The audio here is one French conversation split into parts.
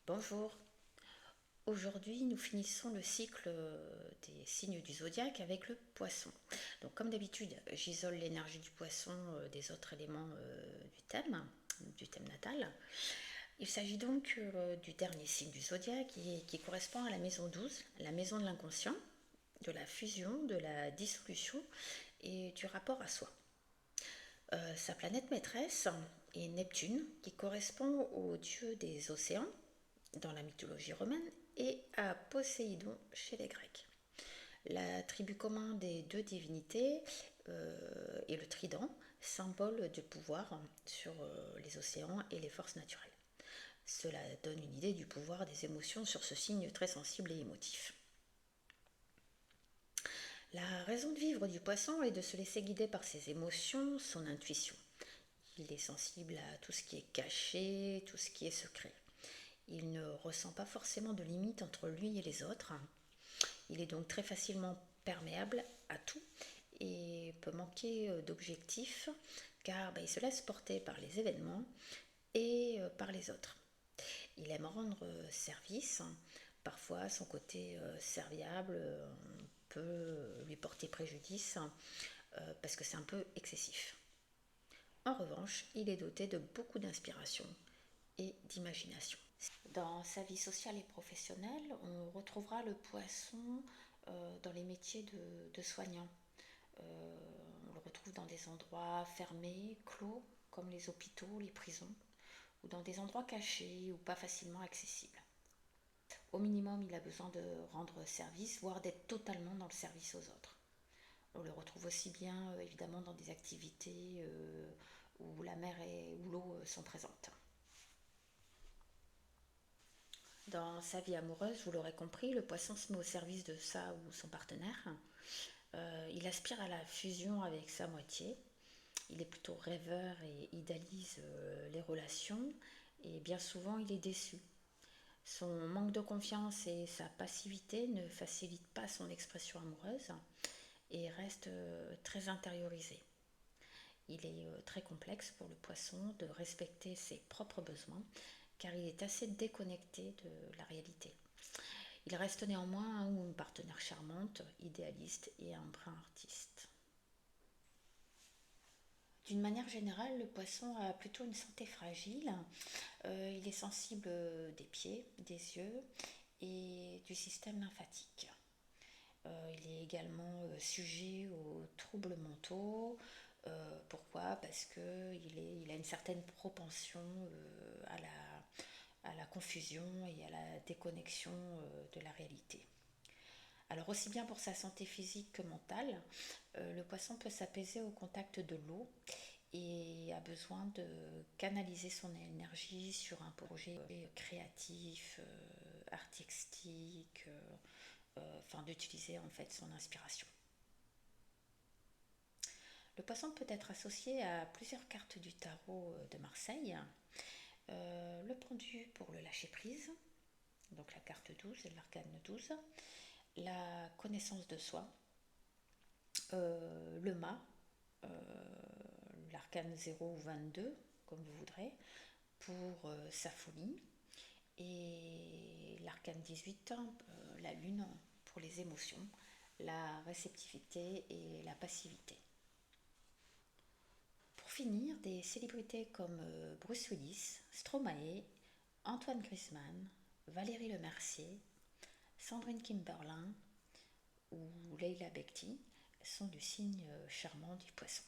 Bonjour, aujourd'hui nous finissons le cycle des signes du zodiaque avec le poisson. Donc comme d'habitude, j'isole l'énergie du poisson des autres éléments du thème natal. Il s'agit donc du dernier signe du zodiaque qui correspond à la maison 12, la maison de l'inconscient, de la fusion, de la dissolution et du rapport à soi. Sa planète maîtresse est Neptune, qui correspond au dieu des océans dans la mythologie romaine et à Poséidon chez les Grecs. La tribu commun des deux divinités est le trident, symbole de pouvoir sur les océans et les forces naturelles. Cela donne une idée du pouvoir des émotions sur ce signe très sensible et émotif. La raison de vivre du poisson est de se laisser guider par ses émotions, son intuition. Il est sensible à tout ce qui est caché, tout ce qui est secret. Il ne ressent pas forcément de limite entre lui et les autres. Il est donc très facilement perméable à tout et peut manquer d'objectifs car il se laisse porter par les événements et par les autres. Il aime rendre service. Parfois, son côté serviable peut lui porter préjudice parce que c'est un peu excessif. En revanche, il est doté de beaucoup d'inspiration et d'imagination. Dans sa vie sociale et professionnelle, on retrouvera le poisson dans les métiers de soignant. On le retrouve dans des endroits fermés, clos, comme les hôpitaux, les prisons, ou dans des endroits cachés ou pas facilement accessibles. Au minimum, il a besoin de rendre service, voire d'être totalement dans le service aux autres. On le retrouve aussi bien évidemment dans des activités où la mer et où l'eau sont présentes. Dans sa vie amoureuse, vous l'aurez compris, le poisson se met au service de sa ou son partenaire. Il aspire à la fusion avec sa moitié. Il est plutôt rêveur et idéalise les relations. Et bien souvent, il est déçu. Son manque de confiance et sa passivité ne facilitent pas son expression amoureuse et reste très intériorisé. Il est très complexe pour le poisson de respecter ses propres besoins car il est assez déconnecté de la réalité. Il reste néanmoins un ou une partenaire charmante, idéaliste et un brin artiste. D'une manière générale, le poisson a plutôt une santé fragile. Il est sensible des pieds, des yeux et du système lymphatique. Il est également sujet aux troubles mentaux. Pourquoi? Parce qu'il a une certaine propension à la confusion et à la déconnexion de la réalité. Alors aussi bien pour sa santé physique que mentale, le poisson peut s'apaiser au contact de l'eau et a besoin de canaliser son énergie sur un projet créatif, artistique, d'utiliser en fait son inspiration. Le poisson peut être associé à plusieurs cartes du tarot de Marseille. Le pendu pour le lâcher prise, donc la carte 12 et l'arcane 12. La connaissance de soi, le mât, l'arcane 0 ou 22, comme vous voudrez, pour sa folie, et l'arcane 18, la lune, pour les émotions, la réceptivité et la passivité. Pour finir, des célébrités comme Bruce Willis, Stromae, Antoine Griezmann, Valérie Lemercier, Sandrine Kimberlin ou Leila Bekti sont du signe charmant du poisson.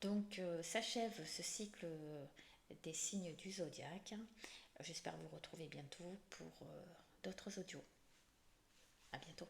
Donc s'achève ce cycle des signes du zodiaque. J'espère vous retrouver bientôt pour d'autres audios. À bientôt.